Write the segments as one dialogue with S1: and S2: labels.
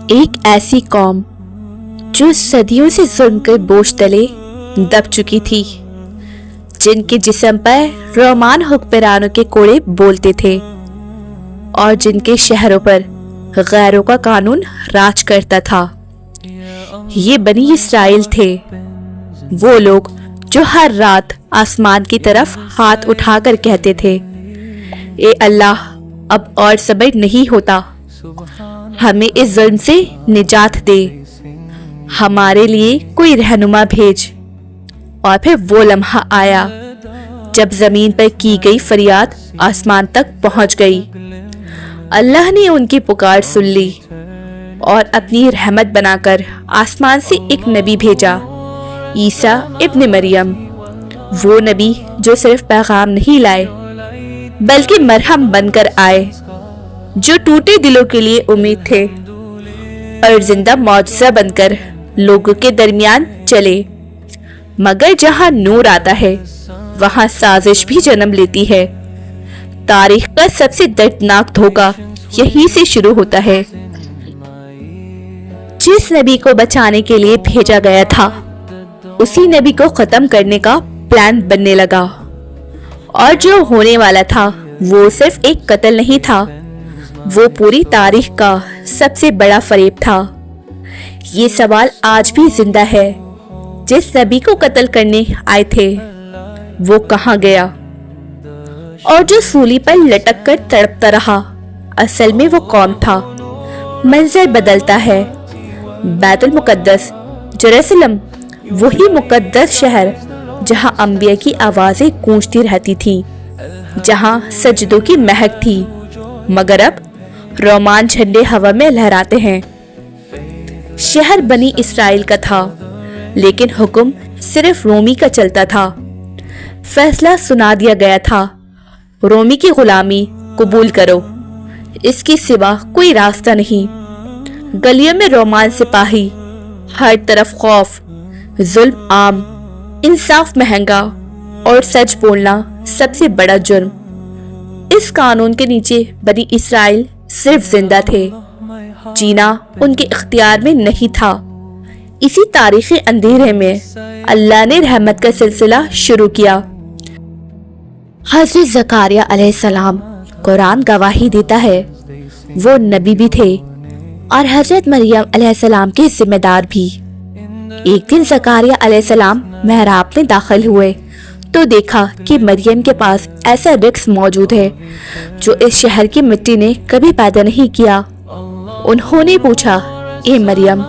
S1: ایک ایسی قوم جو صدیوں سے ظلم کے بوجھ تلے دب چکی تھی، جن کے جسم پر رومان حکمرانوں کے کوڑے بولتے تھے اور جن کے شہروں پر غیروں کا قانون راج کرتا تھا، یہ بنی اسرائیل تھے۔ وہ لوگ جو ہر رات آسمان کی طرف ہاتھ اٹھا کر کہتے تھے، اے اللہ، اب اور صبر نہیں ہوتا، ہمیں اس ظلم سے نجات دے، ہمارے لیے کوئی رہنما بھیج۔ اور پھر وہ لمحہ آیا جب زمین پر کی گئی فریاد آسمان تک پہنچ گئی۔ اللہ نے ان کی پکار سن لی اور اپنی رحمت بنا کر آسمان سے ایک نبی بھیجا، عیسیٰ ابن مریم۔ وہ نبی جو صرف پیغام نہیں لائے بلکہ مرہم بن کر آئے، جو ٹوٹے دلوں کے لیے امید تھے، اور زندہ معجزہ بن کر لوگوں کے درمیان چلے۔ مگر جہاں نور آتا ہے وہاں سازش بھی جنم لیتی ہے۔ تاریخ کا سب سے دردناک دھوکہ یہی سے شروع ہوتا ہے۔ جس نبی کو بچانے کے لیے بھیجا گیا تھا، اسی نبی کو ختم کرنے کا پلان بننے لگا، اور جو ہونے والا تھا وہ صرف ایک قتل نہیں تھا، وہ پوری تاریخ کا سب سے بڑا فریب تھا۔ یہ سوال آج بھی زندہ ہے، جس نبی کو قتل کرنے آئے تھے وہ کہاں گیا؟ اور جو سولی پر لٹک کر تڑپتا رہا، اصل میں وہ کون تھا؟ منظر بدلتا ہے۔ بیت المقدس، یروشلم، وہی مقدس شہر جہاں انبیاء کی آوازیں گونجتی رہتی تھیں، جہاں سجدوں کی مہک تھی، مگر اب رومان جھنڈے ہوا میں لہراتے ہیں۔ شہر بنی اسرائیل کا تھا، لیکن حکم صرف رومی کا چلتا تھا۔ فیصلہ سنا دیا گیا تھا، رومی کی غلامی قبول کرو، اس کے سوا کوئی راستہ نہیں۔ گلیوں میں رومان سپاہی، ہر طرف خوف، ظلم عام، انصاف مہنگا، اور سچ بولنا سب سے بڑا جرم۔ اس قانون کے نیچے بنی اسرائیل صرف زندہ تھے، جینا ان کے اختیار میں نہیں تھا۔ اسی تاریخی اندھیرے میں اللہ نے رحمت کا سلسلہ شروع کیا۔ حضرت زکریا علیہ السلام، قرآن گواہی دیتا ہے، وہ نبی بھی تھے اور حضرت مریم علیہ السلام کے ذمہ دار بھی۔ ایک دن زکریا علیہ السلام محراب میں داخل ہوئے تو دیکھا کہ مریم کے پاس ایسا رزق موجود ہے جو اس شہر کی مٹی نے کبھی پیدا نہیں کیا۔ انہوں نے پوچھا، اے مریم،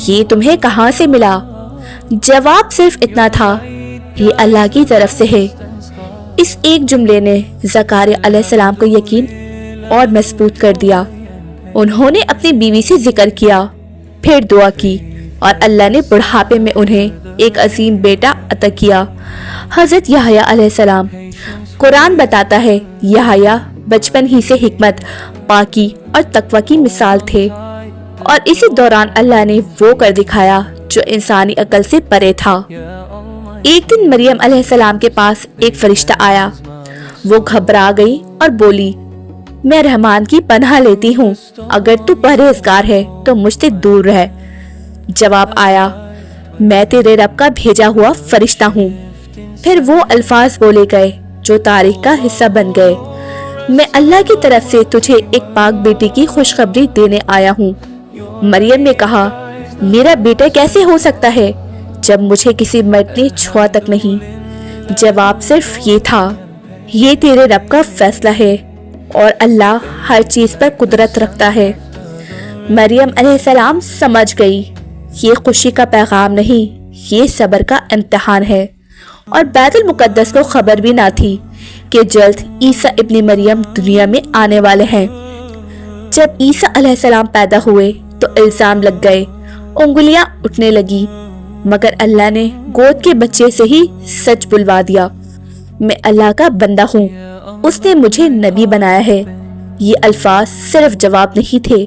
S1: یہ تمہیں کہاں سے ملا؟ جواب صرف اتنا تھا، یہ اللہ کی طرف سے ہے۔ اس ایک جملے نے زکریا علیہ السلام کو یقین اور مضبوط کر دیا۔ انہوں نے اپنی بیوی سے ذکر کیا، پھر دعا کی، اور اللہ نے بڑھاپے میں انہیں ایک عظیم بیٹا عطا کیا، حضرت یحییٰ علیہ السلام۔ قرآن بتاتا ہے، یحییٰ بچپن ہی سے حکمت، پاکی اور تقوی کی مثال تھے، اور اسی دوران اللہ نے وہ کر دکھایا جو انسانی عقل سے پرے تھا۔ ایک دن مریم علیہ السلام کے پاس ایک فرشتہ آیا۔ وہ گھبرا گئی اور بولی، میں رحمان کی پناہ لیتی ہوں، اگر تو پرہیزگار ہے تو مجھ سے دور رہ۔ جواب آیا، میں تیرے رب کا بھیجا ہوا فرشتہ ہوں۔ پھر وہ الفاظ بولے گئے جو تاریخ کا حصہ بن گئے، میں اللہ کی طرف سے تجھے ایک پاک بیٹی کی خوشخبری دینے آیا ہوں۔ مریم نے کہا، میرا بیٹا کیسے ہو سکتا ہے جب مجھے کسی مرد نے چھوا تک نہیں؟ جواب صرف یہ تھا، یہ تیرے رب کا فیصلہ ہے، اور اللہ ہر چیز پر قدرت رکھتا ہے۔ مریم علیہ السلام سمجھ گئی، یہ خوشی کا پیغام نہیں، یہ صبر کا امتحان ہے، اور بیت المقدس کو خبر بھی نہ تھی کہ جلد عیسیٰ ابن مریم دنیا میں آنے والے ہیں۔ جب عیسیٰ علیہ السلام پیدا ہوئے تو الزام لگ گئے، انگلیاں اٹھنے لگی، مگر اللہ نے گود کے بچے سے ہی سچ بلوا دیا، میں اللہ کا بندہ ہوں، اس نے مجھے نبی بنایا ہے۔ یہ الفاظ صرف جواب نہیں تھے،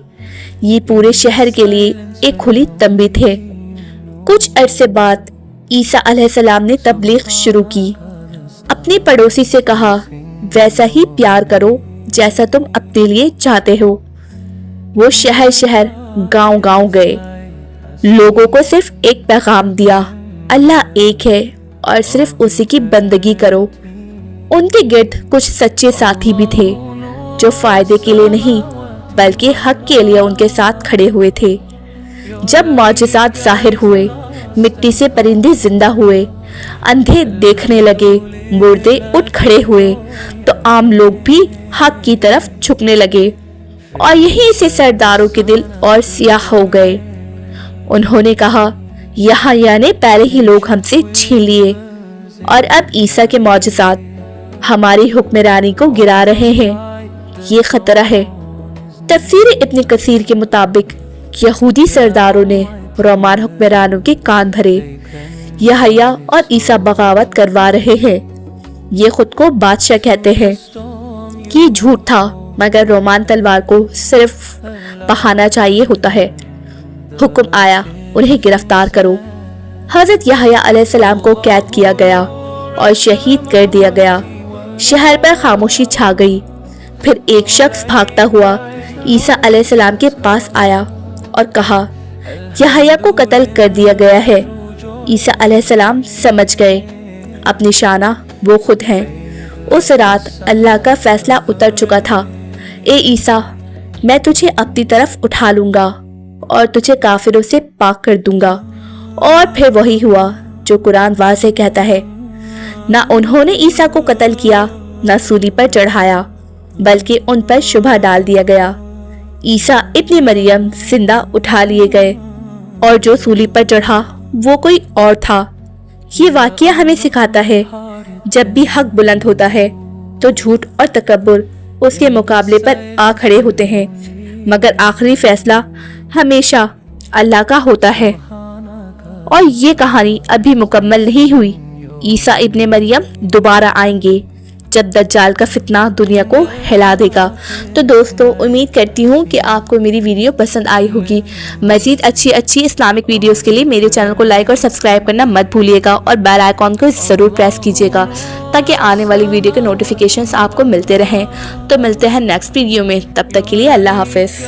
S1: یہ پورے شہر کے لیے ایک کھلی تنبیہ تھے۔ کچھ عرصے بعد عیسیٰ علیہ السلام نے تبلیغ شروع کی۔ اپنے پڑوسی سے کہا، ویسا ہی پیار کرو جیسا تم اپنے لیے چاہتے ہو۔ وہ شہر شہر گاؤں گاؤں گئے، لوگوں کو صرف ایک پیغام دیا، اللہ ایک ہے اور صرف اسی کی بندگی کرو۔ ان کے گرد کچھ سچے ساتھی بھی تھے جو فائدے کے لیے نہیں بلکہ حق کے لیے ان کے ساتھ کھڑے ہوئے تھے۔ جب معجزات ظاہر ہوئے، مٹی سے پرندے زندہ ہوئے، اندھے دیکھنے لگے، مردے اٹھ کھڑے ہوئے، تو عام لوگ بھی حق کی طرف جھکنے لگے، اور یہیں سے سرداروں کے دل اور سیاہ ہو گئے۔ انہوں نے کہا، یحییٰ نے پہلے ہی لوگ ہم سے چھین لیے، اور اب عیسیٰ کے معجزات ہماری حکمرانی کو گرا رہے ہیں، یہ خطرہ ہے۔ تفسیر ابن کثیر کے مطابق یہودی سرداروں نے رومان حکمرانوں کے کان بھرے، یحییٰ اور عیسیٰ بغاوت کروا رہے ہیں، یہ خود کو بادشاہ کہتے ہیں، کہ جھوٹ تھا، مگر رومان تلوار کو صرف بہانا چاہیے ہوتا ہے۔ حکم آیا، انہیں گرفتار کرو۔ حضرت یحییٰ علیہ السلام کو قید کیا گیا اور شہید کر دیا گیا۔ شہر پر خاموشی چھا گئی۔ پھر ایک شخص بھاگتا ہوا عیسیٰ علیہ السلام کے پاس آیا اور کہا، یحییٰ کو قتل کر دیا گیا ہے۔ عیسیٰ علیہ السلام سمجھ گئے، اب نشانہ وہ خود ہیں۔ اس رات اللہ کا فیصلہ اتر چکا تھا، اے عیسیٰ، میں تجھے اپنی طرف اٹھا لوں گا اور تجھے کافروں سے پاک کر دوں گا۔ اور پھر وہی ہوا جو قرآن واضح کہتا ہے، نہ انہوں نے عیسیٰ کو قتل کیا، نہ سولی پر چڑھایا، بلکہ ان پر شبہ ڈال دیا گیا۔ عیسیٰ ابن مریم زندہ اٹھا لیے گئے، اور جو سولی پر چڑھا وہ کوئی اور تھا۔ یہ واقعہ ہمیں سکھاتا ہے، جب بھی حق بلند ہوتا ہے تو جھوٹ اور تکبر اس کے مقابلے پر آ کھڑے ہوتے ہیں، مگر آخری فیصلہ ہمیشہ اللہ کا ہوتا ہے۔ اور یہ کہانی ابھی مکمل نہیں ہوئی، عیسیٰ ابن مریم دوبارہ آئیں گے جب دجال کا فتنہ دنیا کو ہلا دے گا۔ تو دوستو، امید کرتی ہوں کہ آپ کو میری ویڈیو پسند آئی ہوگی۔ مزید اچھی اسلامک ویڈیوز کے لیے میرے چینل کو لائک اور سبسکرائب کرنا مت بھولیے گا، اور بیل آئیکن کو ضرور پریس کیجیے گا تاکہ آنے والی ویڈیو کے نوٹیفیکیشنز آپ کو ملتے رہیں۔ تو ملتے ہیں نیکسٹ ویڈیو میں، تب تک کے لیے اللہ حافظ۔